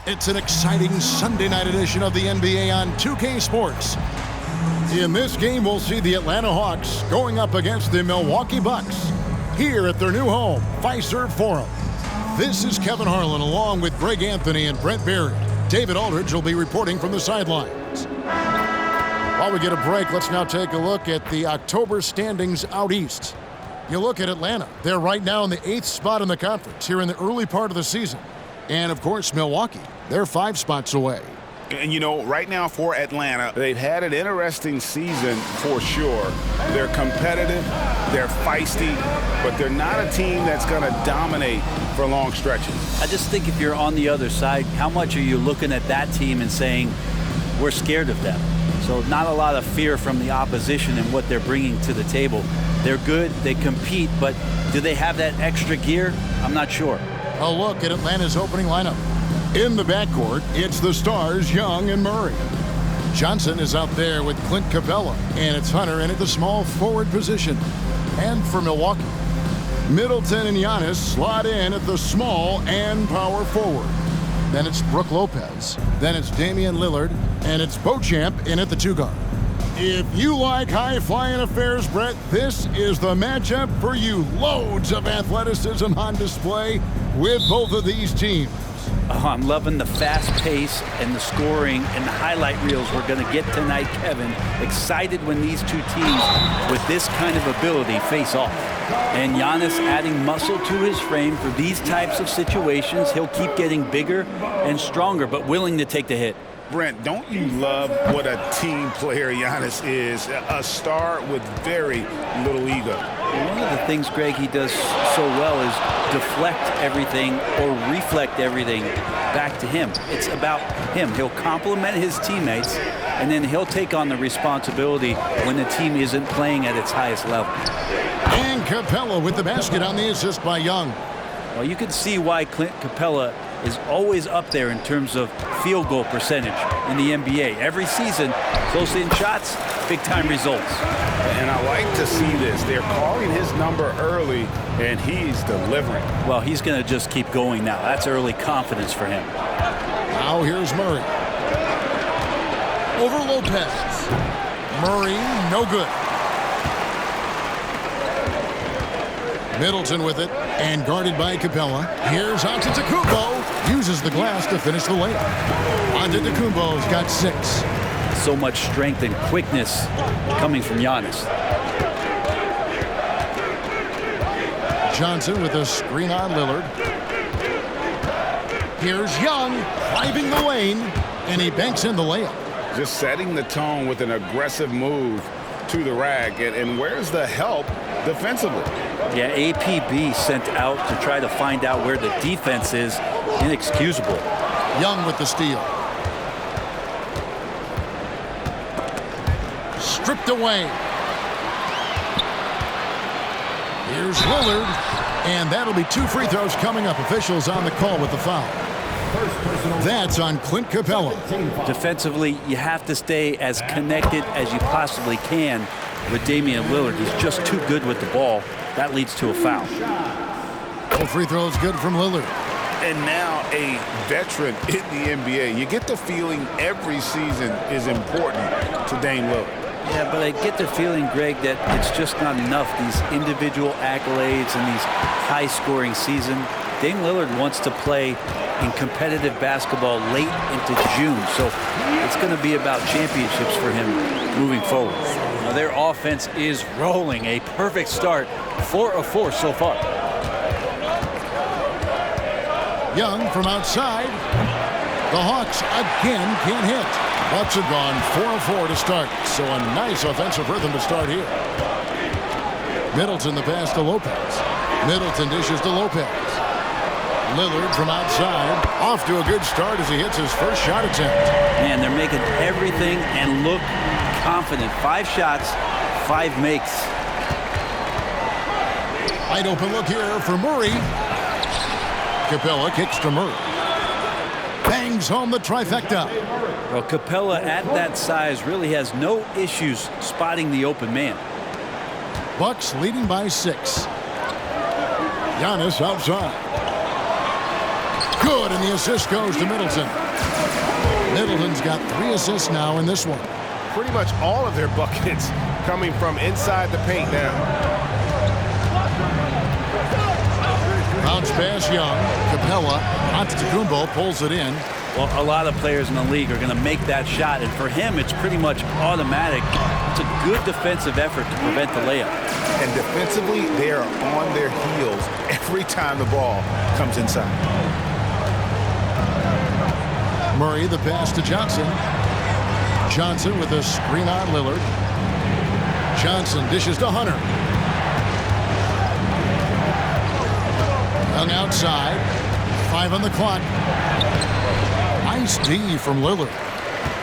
It's an exciting Sunday night edition of the NBA on 2K Sports. In this game, we'll see the Atlanta Hawks going up against the Milwaukee Bucks here at their new home, Fiserv Forum. This is Kevin Harlan along with Greg Anthony and Brent Barry. David Aldridge will be reporting from the sidelines. While we get a break, let's now take a look at the October standings out east. You look at Atlanta. They're right now in the 8th spot in the conference here in the early part of the season. And, of course, Milwaukee. They're 5 spots away. And, you know, right now for Atlanta, they've had an interesting season for sure. They're competitive, they're feisty, but they're not a team that's going to dominate for long stretches. I just think if you're on the other side, how much are you looking at that team and saying, we're scared of them? So not a lot of fear from the opposition and what they're bringing to the table. They're good, they compete, but do they have that extra gear? I'm not sure. A look at Atlanta's opening lineup. In the backcourt, it's the stars Young and Murray. Johnson is out there with Clint Capella, and it's Hunter in at the small forward position. And for Milwaukee, Middleton and Giannis slot in at the small and power forward. Then it's Brook Lopez. Then it's Damian Lillard, and it's Beauchamp in at the 2 guard. If you like high-flying affairs, Brett, this is the matchup for you. Loads of athleticism on display with both of these teams. Oh, I'm loving the fast pace and the scoring and the highlight reels we're going to get tonight, Kevin. Excited when these two teams with this kind of ability face off. And Giannis adding muscle to his frame for these types of situations. He'll keep getting bigger and stronger, but willing to take the hit. Brent, don't you love what a team player Giannis is? A star with very little ego. One of the things, Greg, he does so well is deflect everything or reflect everything back to him. It's about him. He'll compliment his teammates, and then he'll take on the responsibility when the team isn't playing at its highest level. And Capella with the basket on the assist by Young. Well, you can see why Clint Capella is always up there in terms of field goal percentage in the NBA. Every season, close-in shots, big-time results. And I like to see this. They're calling his number early, and he's delivering. Well, he's going to just keep going now. That's early confidence for him. Now here's Murray. Over Lopez. Murray, no good. Middleton with it, and guarded by Capella. Here's Antetokounmpo. Uses the glass to finish the layup. Antetokounmpo's got 6. So much strength and quickness coming from Giannis. Johnson with a screen on Lillard. Here's Young driving the lane, and he banks in the layup. Just setting the tone with an aggressive move to the rack. And where's the help defensively? Yeah, APB sent out to try to find out where the defense is. Inexcusable. Young with the steal. Stripped away. Here's Lillard, and that'll be 2 free throws coming up. Officials on the call with the foul. That's on Clint Capella. Defensively, you have to stay as connected as you possibly can with Damian Lillard. He's just too good with the ball. That leads to a foul. 2 free throws good from Lillard. And now a veteran in the NBA. You get the feeling every season is important to Dame Lillard. Yeah, but I get the feeling, Greg, that it's just not enough. These individual accolades and these high-scoring season. Dame Lillard wants to play in competitive basketball late into June. So it's going to be about championships for him moving forward. Now their offense is rolling. A perfect start. 4 of 4 so far. Young from outside. The Hawks again can't hit. Bucks have gone 4 of 4 to start. So a nice offensive rhythm to start here. Middleton the pass to Lopez. Middleton dishes to Lopez. Lillard from outside. Off to a good start as he hits his first shot attempt. Man, they're making everything and look confident. 5 shots, 5 makes. Wide open look here for Murray. Capella kicks to Murray. Bangs home the trifecta. Well, Capella at that size really has no issues spotting the open man. Bucks leading by 6. Giannis outside. Good, and the assist goes to Middleton. Middleton's got 3 assists now in this one. Pretty much all of their buckets coming from inside the paint now. Bounce pass Young. Capella. Antetokounmpo pulls it in. Well, a lot of players in the league are going to make that shot, and for him, it's pretty much automatic. It's a good defensive effort to prevent the layup. And defensively, they are on their heels every time the ball comes inside. Murray, the pass to Johnson. Johnson with a screen on Lillard. Johnson dishes to Hunter. Young outside. 5 on the clock. Nice D from Lillard.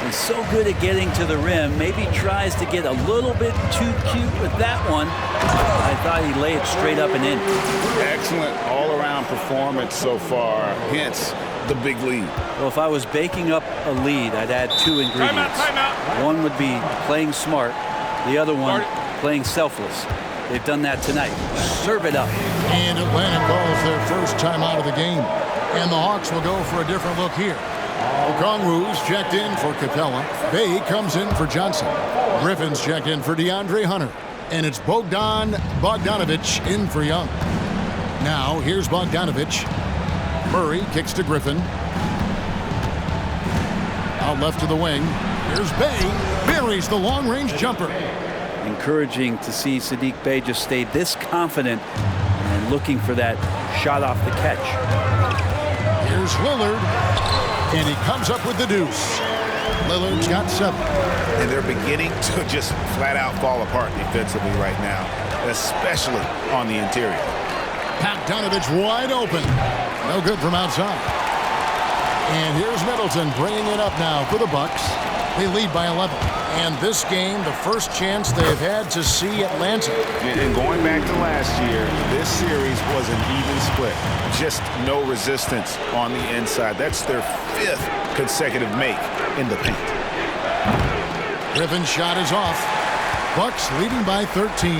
He's so good at getting to the rim. Maybe tries to get a little bit too cute with that one. I thought he laid it straight up and in. Excellent all-around performance so far, hence the big lead. Well, if I was baking up a lead, I'd add 2 ingredients. Timeout. One would be playing smart. The other one, playing selfless. They've done that tonight. Serve it up. And Atlanta calls their first time out of the game. And the Hawks will go for a different look here. Okongwu's checked in for Capella. Bay comes in for Johnson. Griffin's checked in for DeAndre Hunter. And it's Bogdanovic in for Young. Now, here's Bogdanovic. Murray kicks to Griffin. Out left to the wing. Here's Bay. Buries the long-range jumper. Encouraging to see Saddiq Bey just stay this confident and looking for that shot off the catch. Here's Lillard. And he comes up with the deuce. Lillard's got 7. And they're beginning to just flat out fall apart defensively right now, especially on the interior. Bogdanovic wide open. No good from outside. And here's Middleton bringing it up now for the Bucks. They lead by 11. And this game, the first chance they've had to see Atlanta. And going back to last year, this series was an even split. Just no resistance on the inside. That's their 5th consecutive make in the paint. Griffin's shot is off. Bucks leading by 13.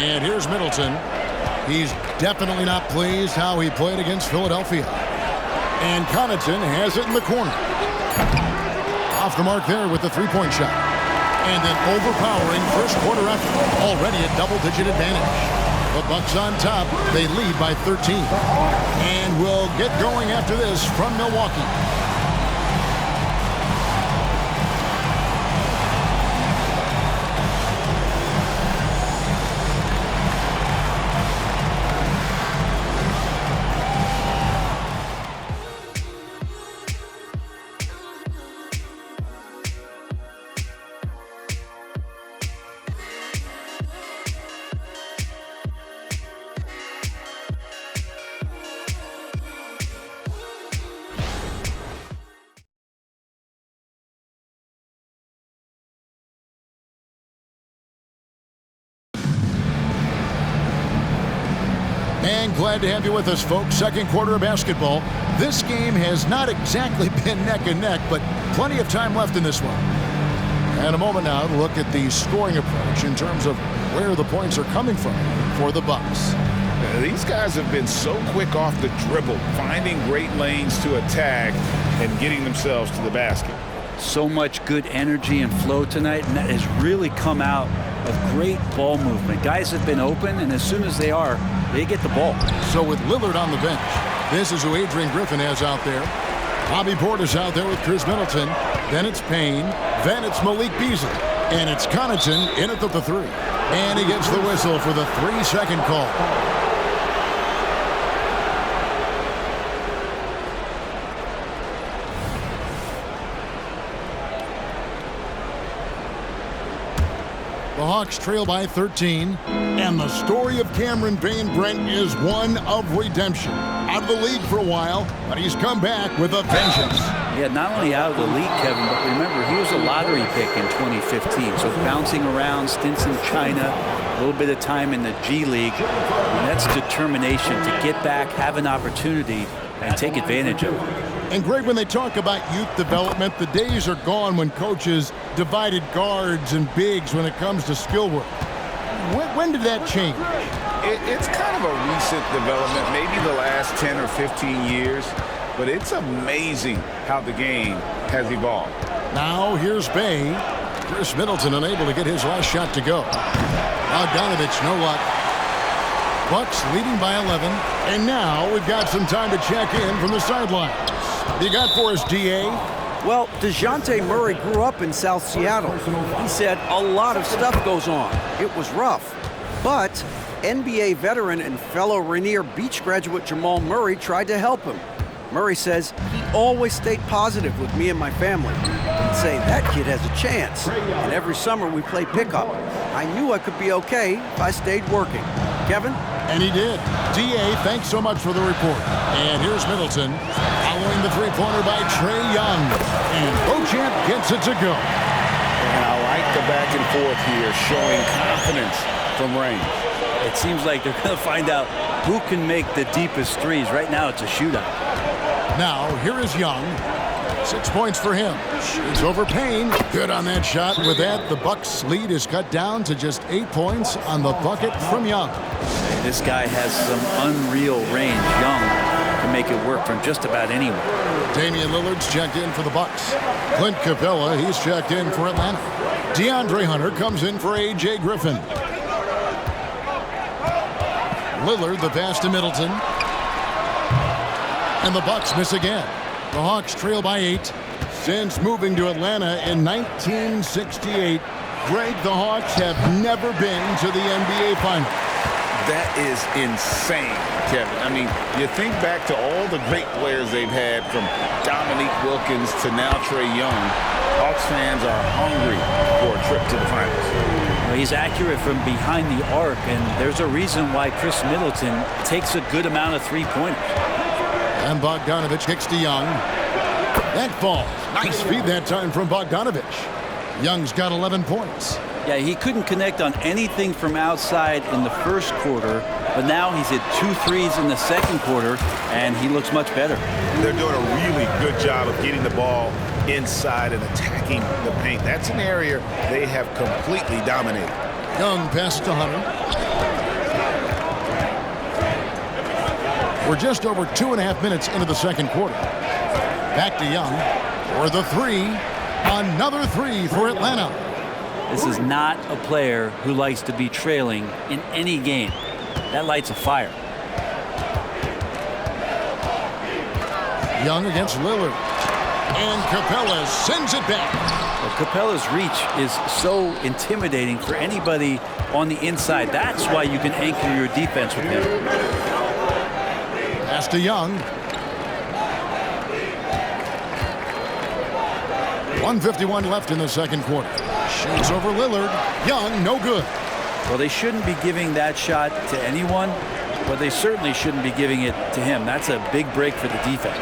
And here's Middleton. He's definitely not pleased how he played against Philadelphia. And Connaughton has it in the corner. Off the mark there with the 3-point shot. And an overpowering first quarter effort. Already a double-digit advantage. The Bucks on top. They lead by 13. And we'll get going after this from Milwaukee. And glad to have you with us, folks. Second quarter of basketball. This game has not exactly been neck and neck, but plenty of time left in this one. And a moment now to look at the scoring approach in terms of where the points are coming from for the Bucks. These guys have been so quick off the dribble, finding great lanes to attack and getting themselves to the basket. So much good energy and flow tonight, and that has really come out of great ball movement. Guys have been open, and as soon as they are, they get the ball. So with Lillard on the bench, this is who Adrian Griffin has out there. Bobby Portis out there with Chris Middleton. Then it's Payne. Then it's Malik Beasley. And it's Connaughton in at the 3. And he gets the whistle for the 3-second call. The Hawks trail by 13, and the story of Cameron Payne Brent is one of redemption. Out of the league for a while, but he's come back with a vengeance. Yeah, not only out of the league, Kevin, but remember, he was a lottery pick in 2015. So bouncing around, stints in China, a little bit of time in the G League. And that's determination to get back, have an opportunity, and take advantage of it. And Greg, when they talk about youth development, the days are gone when coaches divided guards and bigs when it comes to skill work. When did that change? It's kind of a recent development, maybe the last 10 or 15 years, but it's amazing how the game has evolved. Now here's Bay. Chris Middleton unable to get his last shot to go. Bogdanovich, no luck. Bucks leading by 11. And now we've got some time to check in from the sidelines. You got for us, DA? Well, DeJounte Murray grew up in South Seattle. He said a lot of stuff goes on. It was rough. But NBA veteran and fellow Rainier Beach graduate Jamal Murray tried to help him. Murray says he always stayed positive with me and my family. He'd say, that kid has a chance. And every summer we play pickup. I knew I could be okay if I stayed working. Kevin? And he did. DA, thanks so much for the report. And here's Middleton following the three-pointer by Trae Young. And Beauchamp gets it to go. And I like the back and forth here, showing confidence from range. It seems like they're going to find out who can make the deepest threes. Right now it's a shootout. Now, here is Young. 6 points for him. Shoots over Payne. Good on that shot. With that, the Bucks' lead is cut down to just 8 points on the bucket from Young. This guy has some unreal range. Young can make it work from just about anywhere. Damian Lillard's checked in for the Bucks. Clint Capella, he's checked in for Atlanta. DeAndre Hunter comes in for A.J. Griffin. Lillard, the pass to Middleton. And the Bucks miss again. The Hawks trail by 8. Since moving to Atlanta in 1968, Greg, the Hawks have never been to the NBA Finals. That is insane, Kevin. I mean, you think back to all the great players they've had, from Dominique Wilkins to now Trae Young. Hawks fans are hungry for a trip to the finals. Well, he's accurate from behind the arc, and there's a reason why Chris Middleton takes a good amount of three-pointers. And Bogdanovich kicks to Young. That falls. Nice feed that time from Bogdanovich. Young's got 11 points. Yeah, he couldn't connect on anything from outside in the first quarter, but now he's hit 2 threes in the second quarter, and he looks much better. They're doing a really good job of getting the ball inside and attacking the paint. That's an area they have completely dominated. Young passes to Hunter. We're just over 2.5 minutes into the second quarter. Back to Young for the three. Another three for Atlanta. This is not a player who likes to be trailing in any game. That lights a fire. Young against Lillard. And Capella sends it back. Well, Capella's reach is so intimidating for anybody on the inside. That's why you can anchor your defense with him. Pass to Young. 1:51 left in the second quarter. Shoots over Lillard. Young, no good. Well, they shouldn't be giving that shot to anyone, but they certainly shouldn't be giving it to him. That's a big break for the defense.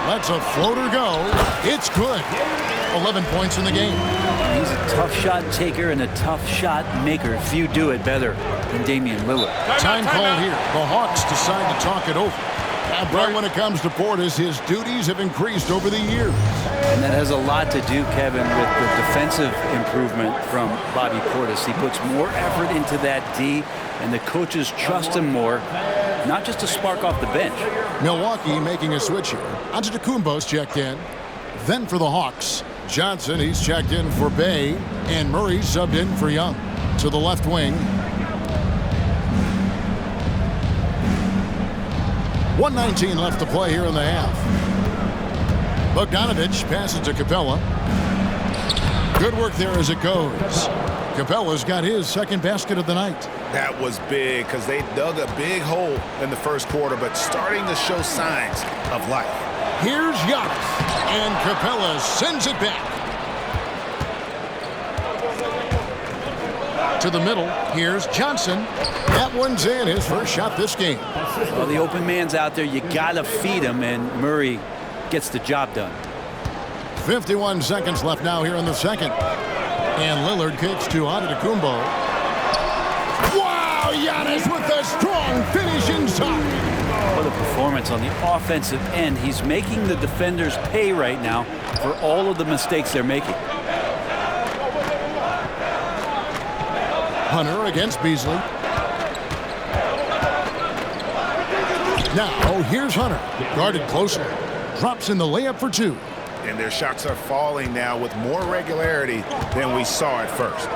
Lets a floater go. It's good. 11 points in the game. He's a tough shot taker and a tough shot maker. Few do it better than Damian Lillard. Time call here. The Hawks decide to talk it over. But when it comes to Portis, his duties have increased over the years. And that has a lot to do, Kevin, with the defensive improvement from Bobby Portis. He puts more effort into that D, and the coaches trust him more, not just to spark off the bench. Milwaukee making a switch here. Antetokounmpo's checked in. Then for the Hawks, Johnson, he's checked in for Bay, and Murray subbed in for Young. To the left wing. 1:19 left to play here in the half. Bogdanovich passes to Capella. Good work there as it goes. Capella's got his second basket of the night. That was big because they dug a big hole in the first quarter, but starting to show signs of life. Here's Giannis, and Capella sends it back. To the middle, here's Johnson. That one's in, his first shot this game. Well, the open man's out there. You got to feed him, and Murray gets the job done. 51 seconds left now here in the second. And Lillard kicks to Antetokounmpo. Wow, Giannis with a strong finish inside. What a performance on the offensive end. He's making the defenders pay right now for all of the mistakes they're making. Hunter against Beasley. Now, here's Hunter. Guarded closely. Drops in the layup for 2. And their shots are falling now with more regularity than we saw at first.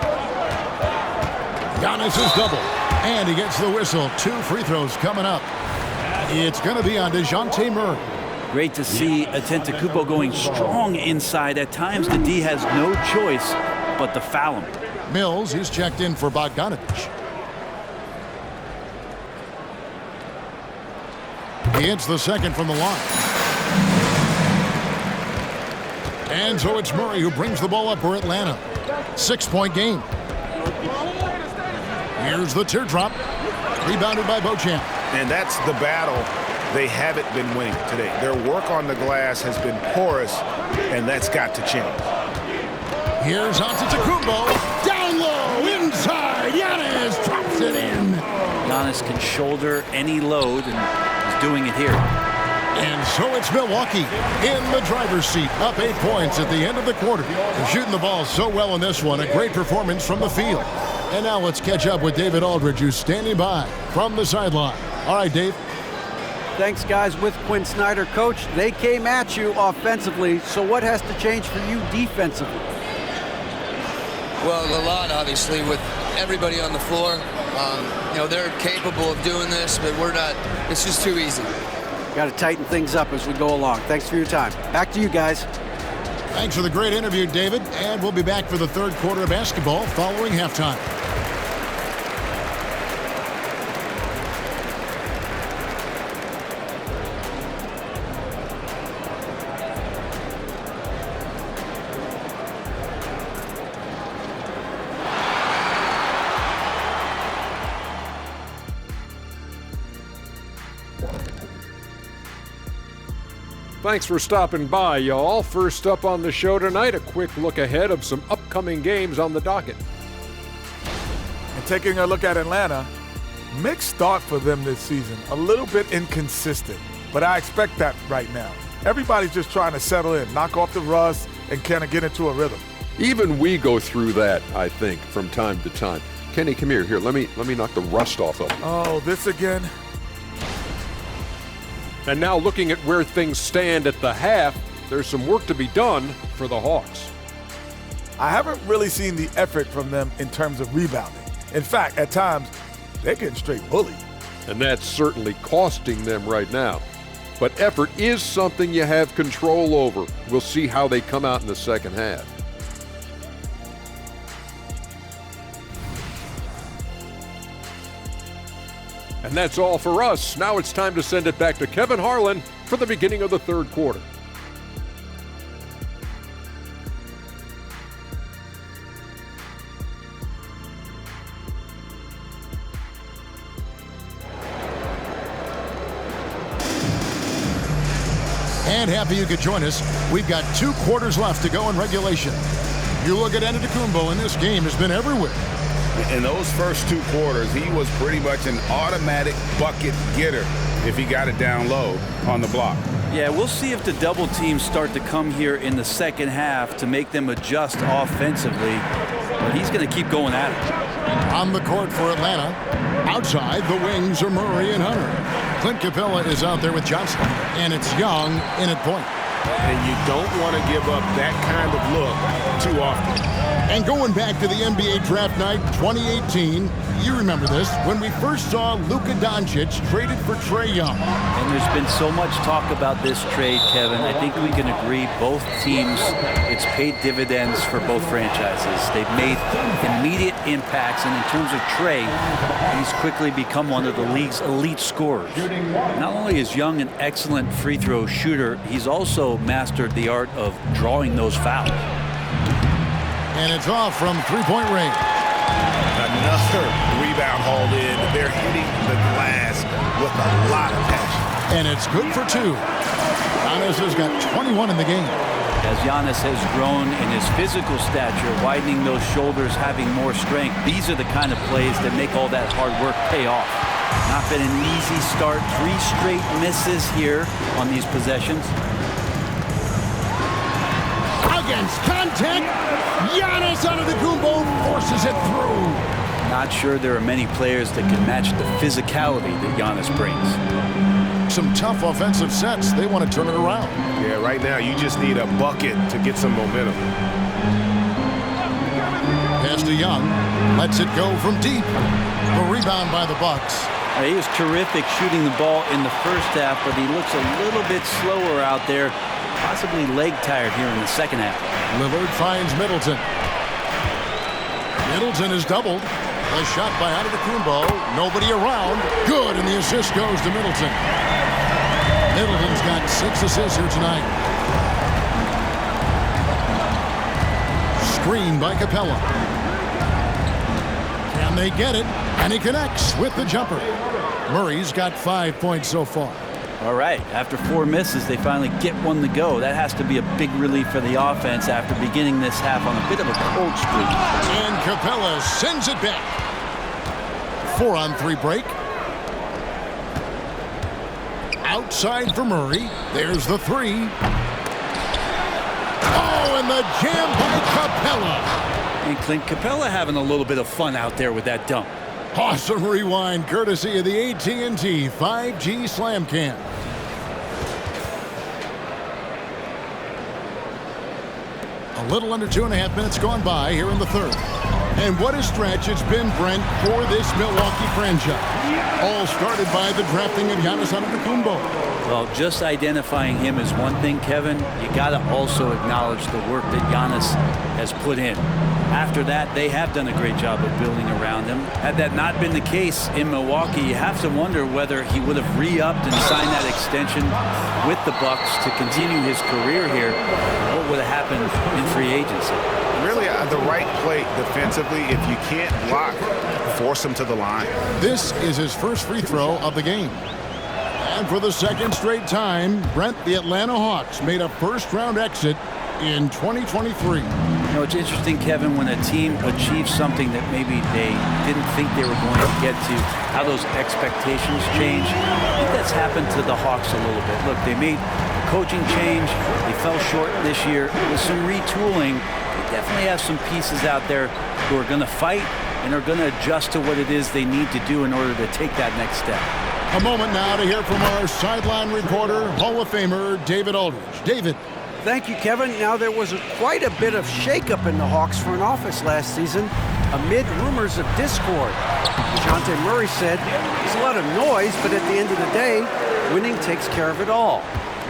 Giannis is double. And he gets the whistle. 2 free throws coming up. It's going to be on DeJounte Murray. Great to see Antetokounmpo going strong inside. At times, the D has no choice but to foul him. Mills is checked in for Bogdanovich. He hits the second from the line. And so it's Murray who brings the ball up for Atlanta. 6-point game. Here's the teardrop. Rebounded by Beauchamp. And that's the battle they haven't been winning today. Their work on the glass has been porous, and that's got to change. Here's Antetokounmpo. Down low, inside. Giannis drops it in. Giannis can shoulder any load, and he's doing it here. And so it's Milwaukee in the driver's seat, up 8 points at the end of the quarter. They're shooting the ball so well in this one. A great performance from the field. And now let's catch up with David Aldridge, who's standing by from the sideline. All right, Dave. Thanks, guys. With Quinn Snyder, Coach, they came at you offensively. So what has to change for you defensively? Well, a lot, obviously, with everybody on the floor. They're capable of doing this, but we're not. It's just too easy. Got to tighten things up as we go along. Thanks for your time. Back to you guys. Thanks for the great interview, David. And we'll be back for the third quarter of basketball following halftime. Thanks for stopping by, y'all. First up on the show tonight, a quick look ahead of some upcoming games on the docket. And taking a look at Atlanta, mixed start for them this season. A little bit inconsistent, but I expect that right now. Everybody's just trying to settle in, knock off the rust, and kind of get into a rhythm. Even we go through that, I think, from time to time. Kenny, come here. Here, let me knock the rust off of you. Oh, this again? And now looking at where things stand at the half, there's some work to be done for the Hawks. I haven't really seen the effort from them in terms of rebounding. In fact, at times, they're getting straight bullied. And that's certainly costing them right now. But effort is something you have control over. We'll see how they come out in the second half. And that's all for us. Now it's time to send it back to Kevin Harlan for the beginning of the third quarter. And happy you could join us. We've got 2 quarters left to go in regulation. You look at Antetokounmpo, and this game has been everywhere. In those first 2 quarters, he was pretty much an automatic bucket getter if he got it down low on the block. Yeah, we'll see if the double teams start to come here in the second half to make them adjust offensively. But he's going to keep going at it. On the court for Atlanta. Outside, the wings are Murray and Hunter. Clint Capella is out there with Johnson. And it's Young in at point. And you don't want to give up that kind of look too often. And going back to the NBA draft night 2018, you remember this, when we first saw Luka Doncic traded for Trae Young. And there's been so much talk about this trade, Kevin. I think we can agree both teams, it's paid dividends for both franchises. They've made immediate impacts, and in terms of Trae, he's quickly become one of the league's elite scorers. Not only is Young an excellent free throw shooter, he's also mastered the art of drawing those fouls. And it's off from three-point range. Another rebound hauled in. They're hitting the glass with a lot of passion. And it's good for 2. Giannis has got 21 in the game. As Giannis has grown in his physical stature, widening those shoulders, having more strength, these are the kind of plays that make all that hard work pay off. Not been an easy start. 3 straight misses here on these possessions. Against contact, Giannis Antetokounmpo forces it through. Not sure there are many players that can match the physicality that Giannis brings. Some tough offensive sets. They want to turn it around. Yeah, right now you just need a bucket to get some momentum. Pass to Young. Lets it go from deep. The rebound by the Bucks. He was terrific shooting the ball in the first half, but he looks a little bit slower out there, possibly leg tired here in the second half. Lillard finds Middleton. Middleton is doubled. A shot by Antetokounmpo. Nobody around. Good, and the assist goes to Middleton. Middleton's got 6 assists here tonight. Screen by Capella. Can they get it? And he connects with the jumper. Murray's got 5 points so far. All right, after 4 misses, they finally get one to go. That has to be a big relief for the offense after beginning this half on a bit of a cold streak. And Capella sends it back. 4-on-3 break. Outside for Murray. There's the 3. Oh, and the jam by Capella. And Clint Capella having a little bit of fun out there with that dunk. Awesome rewind courtesy of the AT&T 5G Slam Cam. A little under 2.5 minutes gone by here in the third. And what a stretch it's been, Brent, for this Milwaukee franchise. All started by the drafting of Giannis Antetokounmpo. Well, just identifying him is one thing, Kevin. You got to also acknowledge the work that Giannis has put in. After that, they have done a great job of building around him. Had that not been the case in Milwaukee, you have to wonder whether he would have re-upped and signed that extension with the Bucks to continue his career here. What would have happened in free agency? Really, the right play defensively. If you can't block, force him to the line. This is his first free throw of the game. And for the second straight time, Brent, the Atlanta Hawks made a first-round exit in 2023. You know, it's interesting, Kevin, when a team achieves something that maybe they didn't think they were going to get to, how those expectations change. I think that's happened to the Hawks a little bit. Look, they made a coaching change. They fell short this year. With some retooling, they definitely have some pieces out there who are going to fight and are going to adjust to what it is they need to do in order to take that next step. A moment now to hear from our sideline reporter, Hall of Famer David Aldridge. David. Thank you, Kevin. Now, there was quite a bit of shakeup in the Hawks front office last season amid rumors of discord. DeJounte Murray said, there's a lot of noise, but at the end of the day, winning takes care of it all.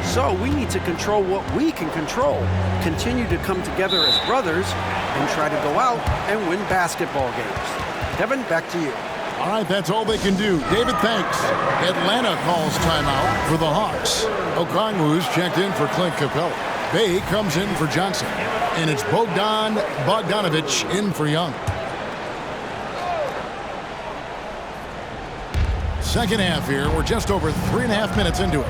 So we need to control what we can control, continue to come together as brothers, and try to go out and win basketball games. Kevin, back to you. All right, that's all they can do. David, thanks. Atlanta calls timeout for the Hawks. Okongwu's checked in for Clint Capella. Bay comes in for Johnson. And it's Bogdan Bogdanovic in for Young. Second half here. We're just over 3.5 minutes into it.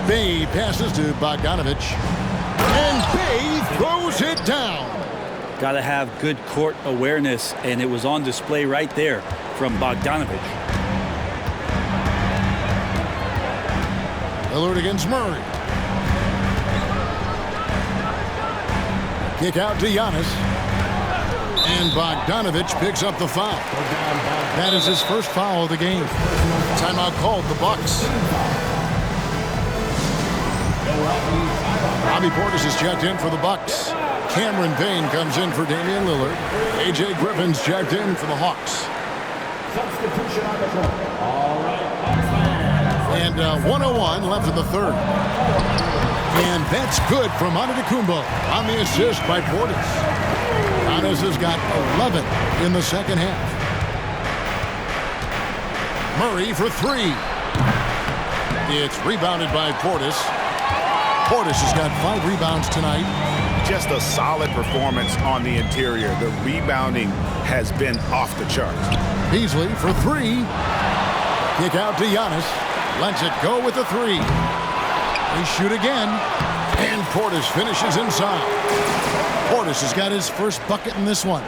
Bay passes to Bogdanovic. And Bay throws it down. Got to have good court awareness, and it was on display right there from Bogdanovic. Lillard against Murray. Kick out to Giannis. And Bogdanovic picks up the foul. That is his first foul of the game. Timeout called the Bucks. Bobby Portis is checked in for the Bucks. Cameron Payne comes in for Damian Lillard. A.J. Griffin's checked in for the Hawks. And 1:01 left in the third. And that's good from Antetokounmpo on the assist by Portis. Giannis has got 11 in the second half. Murray for 3. It's rebounded by Portis. Portis has got 5 rebounds tonight. Just a solid performance on the interior. The rebounding has been off the charts. Beasley for 3. Kick out to Giannis. Lets it go with the 3. They shoot again. And Portis finishes inside. Portis has got his first bucket in this one.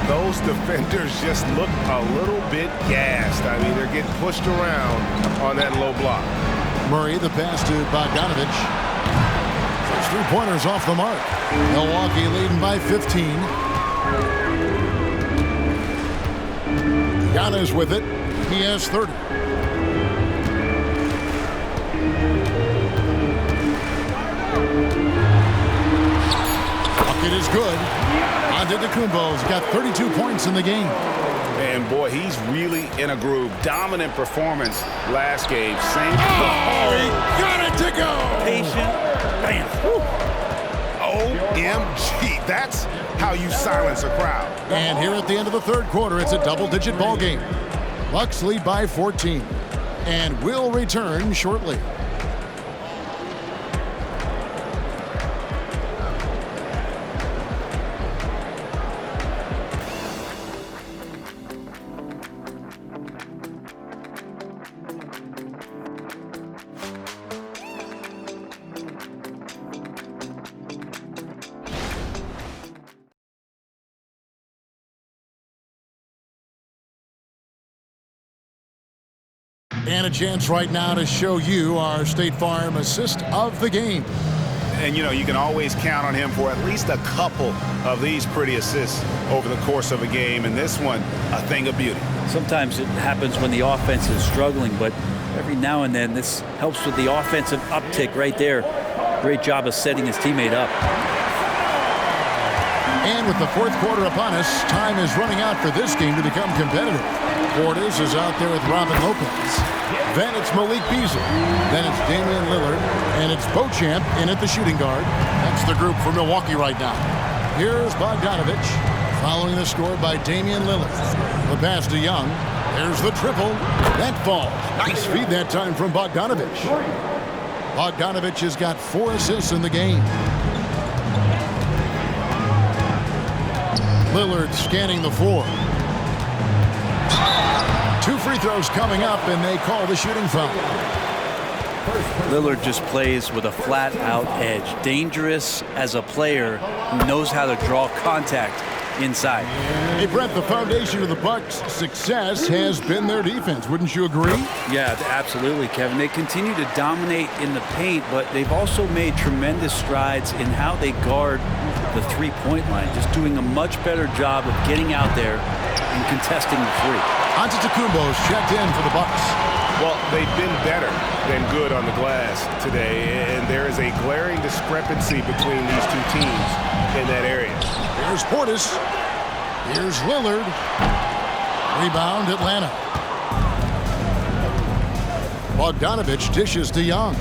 Those defenders just look a little bit gassed. I mean, they're getting pushed around on that low block. Murray, the pass to Bogdanovic. 3-pointers off the mark. Milwaukee leading by 15. Giannis with it. He has 30. Bucket is good. Antetokounmpo's got 32 points in the game. And boy, he's really in a groove. Dominant performance last game. Same. Oh, he got it to go. Patient. Bam. OMG. That's how you silence a crowd. And here at the end of the third quarter, it's a double-digit ball game. Bucks lead by 14. And will return shortly. And a chance right now to show you our State Farm assist of the game. And, you know, you can always count on him for at least a couple of these pretty assists over the course of a game. And this one, a thing of beauty. Sometimes it happens when the offense is struggling, but every now and then this helps with the offensive uptick right there. Great job of setting his teammate up. And with the fourth quarter upon us, time is running out for this game to become competitive. Portis is out there with Robin Lopez. Then it's Malik Beasley. Then it's Damian Lillard. And it's Beauchamp in at the shooting guard. That's the group for Milwaukee right now. Here's Bogdanovich, following the score by Damian Lillard. The pass to Young. There's the triple. That falls. Nice feed that time from Bogdanovich. Bogdanovich has got 4 assists in the game. Lillard scanning the floor. 2 free throws coming up, and they call the shooting foul. Lillard just plays with a flat-out edge. Dangerous as a player who knows how to draw contact inside. Hey, Brent, the foundation of the Bucks' success has been their defense. Wouldn't you agree? Yeah, absolutely, Kevin. They continue to dominate in the paint, but they've also made tremendous strides in how they guard the three-point line, just doing a much better job of getting out there and contesting the three. Antetokounmpo's checked in for the Bucks. Well, they've been better than good on the glass today, and there is a glaring discrepancy between these two teams in that area. Here's Portis. Here's Lillard. Rebound, Atlanta. Bogdanovich dishes to Young.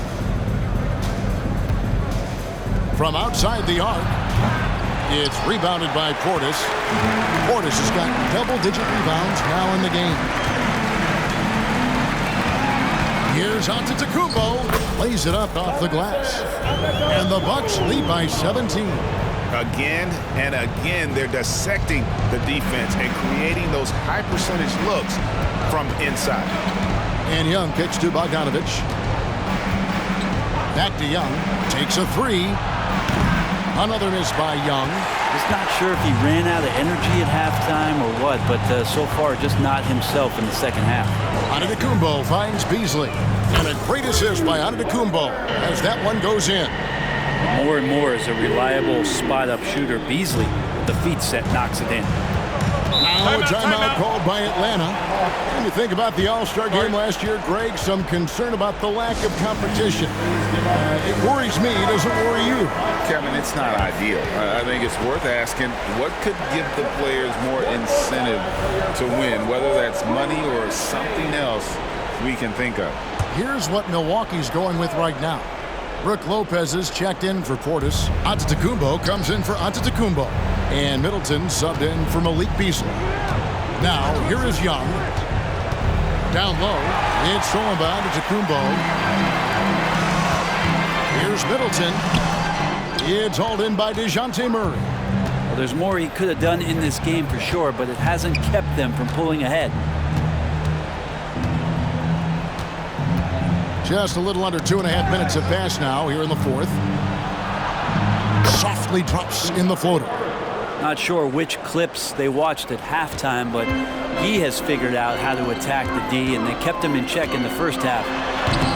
From outside the arc, it's rebounded by Portis. Portis has got double-digit rebounds now in the game. Here's Antetokounmpo. Lays it up off the glass. And the Bucks lead by 17. Again and again, they're dissecting the defense and creating those high-percentage looks from inside. And Young kicks to Bogdanovich. Back to Young. Takes a 3. Another miss by Young. Just not sure if he ran out of energy at halftime or what, but so far just not himself in the second half. Antetokounmpo finds Beasley. And a great assist by Antetokounmpo as that one goes in. More and more as a reliable spot-up shooter, Beasley, with the feet set, knocks it in. Now a timeout called by Atlanta. When you think about the All-Star game last year, Greg, some concern about the lack of competition. It worries me. Does it worry you? Kevin, it's not ideal. I think it's worth asking what could give the players more incentive to win, whether that's money or something else we can think of. Here's what Milwaukee's going with right now. Brook Lopez is checked in for Portis. Antetokounmpo comes in for Antetokounmpo. And Middleton subbed in for Malik Beasley. Now, here is Young. Down low, it's thrown by Antetokounmpo. Here's Middleton. It's hauled in by DeJounte Murray. Well, there's more he could have done in this game for sure, but it hasn't kept them from pulling ahead. Just a little under 2.5 minutes have passed now here in the fourth. Softly drops in the floater. Not sure which clips they watched at halftime, but he has figured out how to attack the D, and they kept him in check in the first half.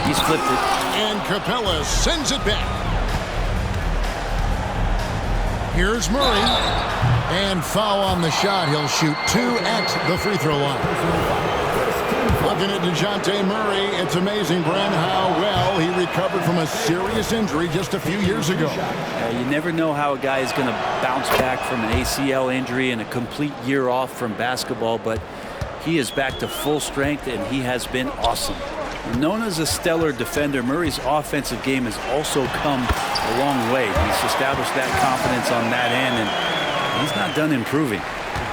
He's flipped it. And Capella sends it back. Here's Murray. And foul on the shot. He'll shoot 2 at the free throw line. Looking at DeJounte Murray, it's amazing, Brent, how well he recovered from a serious injury just a few years ago. You never know how a guy is going to bounce back from an ACL injury and a complete year off from basketball, but he is back to full strength, and he has been awesome. Known as a stellar defender, Murray's offensive game has also come a long way. He's established that confidence on that end, and he's not done improving.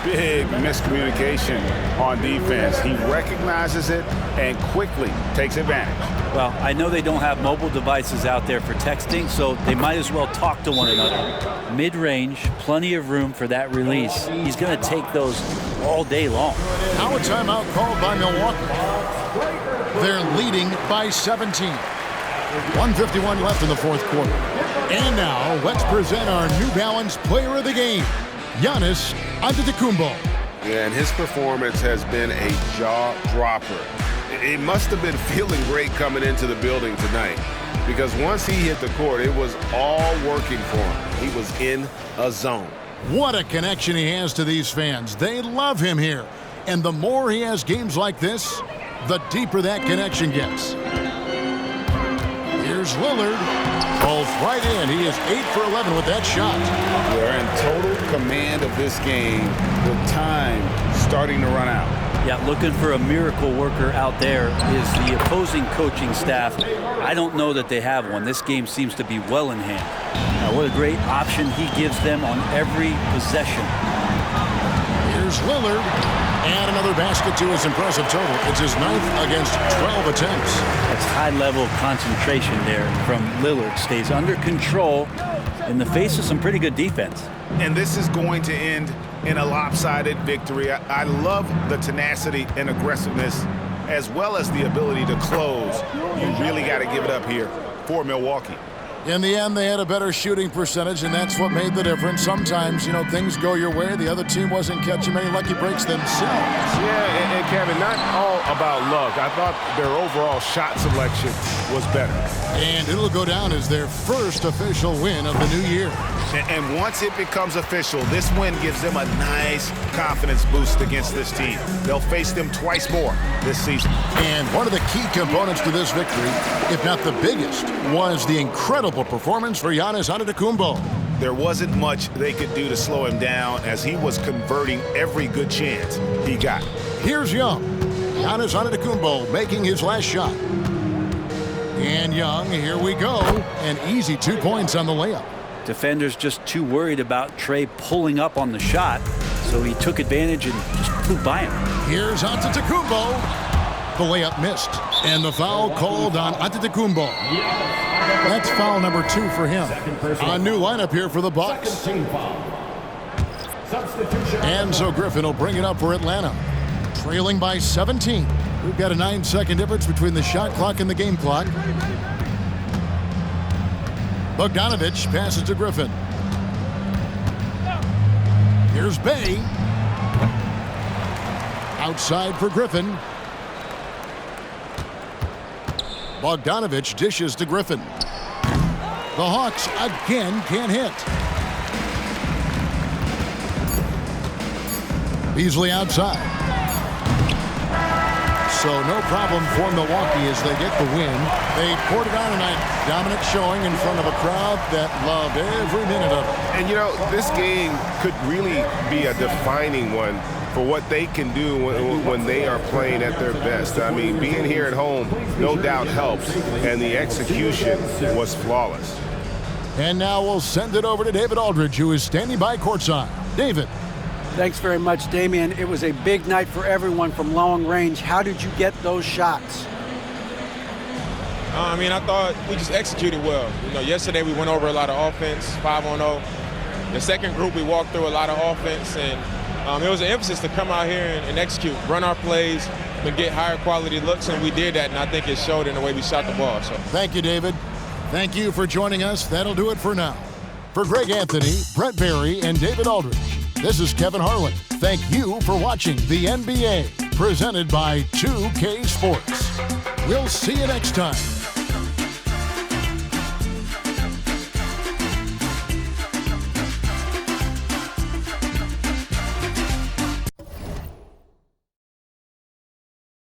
Big miscommunication on defense. He recognizes it and quickly takes advantage. Well, I know they don't have mobile devices out there for texting, so they might as well talk to one another. Mid-range, plenty of room for that release. He's going to take those all day long. Now a timeout called by Milwaukee. They're leading by 17. 1:51 left in the fourth quarter. And now let's present our New Balance Player of the Game, Giannis Antetokounmpo. Yeah, and his performance has been a jaw-dropper. It must have been feeling great coming into the building tonight, because once he hit the court, it was all working for him. He was in a zone. What a connection he has to these fans. They love him here. And the more he has games like this, the deeper that connection gets. Here's Lillard. Falls right in. He is 8 for 11 with that shot. They're in total command of this game with time starting to run out. Yeah, looking for a miracle worker out there is the opposing coaching staff. I don't know that they have one. This game seems to be well in hand. Now, what a great option he gives them on every possession. Here's Lillard. And another basket to his impressive total. It's his 9th against 12 attempts. That's high-level concentration there from Lillard. Stays under control in the face of some pretty good defense. And this is going to end in a lopsided victory. I love the tenacity and aggressiveness, as well as the ability to close. You really got to give it up here for Milwaukee. In the end, they had a better shooting percentage, and that's what made the difference. Sometimes, things go your way. The other team wasn't catching many lucky breaks themselves. Yeah, and Kevin, not all about luck. I thought their overall shot selection was better. And it'll go down as their first official win of the new year. And once it becomes official, this win gives them a nice confidence boost against this team. They'll face them twice more this season. And one of the key components to this victory, if not the biggest, was the incredible performance for Giannis Antetokounmpo. There wasn't much they could do to slow him down, as he was converting every good chance he got. Here's Young. Giannis Antetokounmpo making his last shot. And Young, here we go. An easy 2 points on the layup. Defenders just too worried about Trey pulling up on the shot, so he took advantage and just flew by him. Here's Antetokounmpo. The layup missed. And the foul called on Antetokounmpo. That's foul number 2 for him. A new lineup here for the Bucks. And so Griffin will bring it up for Atlanta. Trailing by 17. We've got a 9-second difference between the shot clock and the game clock. Bogdanovich passes to Griffin. Here's Bey. Outside for Griffin. Bogdanovich dishes to Griffin. The Hawks again can't hit. Beasley outside. So no problem for Milwaukee as they get the win. They poured it on tonight. Dominant showing in front of a crowd that loved every minute of it. And this game could really be a defining one for what they can do when they are playing at their best. I mean, being here at home no doubt helps, and the execution was flawless. And now we'll send it over to David Aldridge, who is standing by courtside. David. Thanks very much, Damian. It was a big night for everyone from long range. How did you get those shots? I thought we just executed well. Yesterday we went over a lot of offense, 5-on-0. The second group we walked through a lot of offense, and it was an emphasis to come out here and execute, run our plays, and get higher quality looks, and we did that, and I think it showed in the way we shot the ball. So thank you, David. Thank you for joining us. That'll do it for now. For Greg Anthony, Brent Barry, and David Aldridge, this is Kevin Harlan. Thank you for watching the NBA, presented by 2K Sports. We'll see you next time.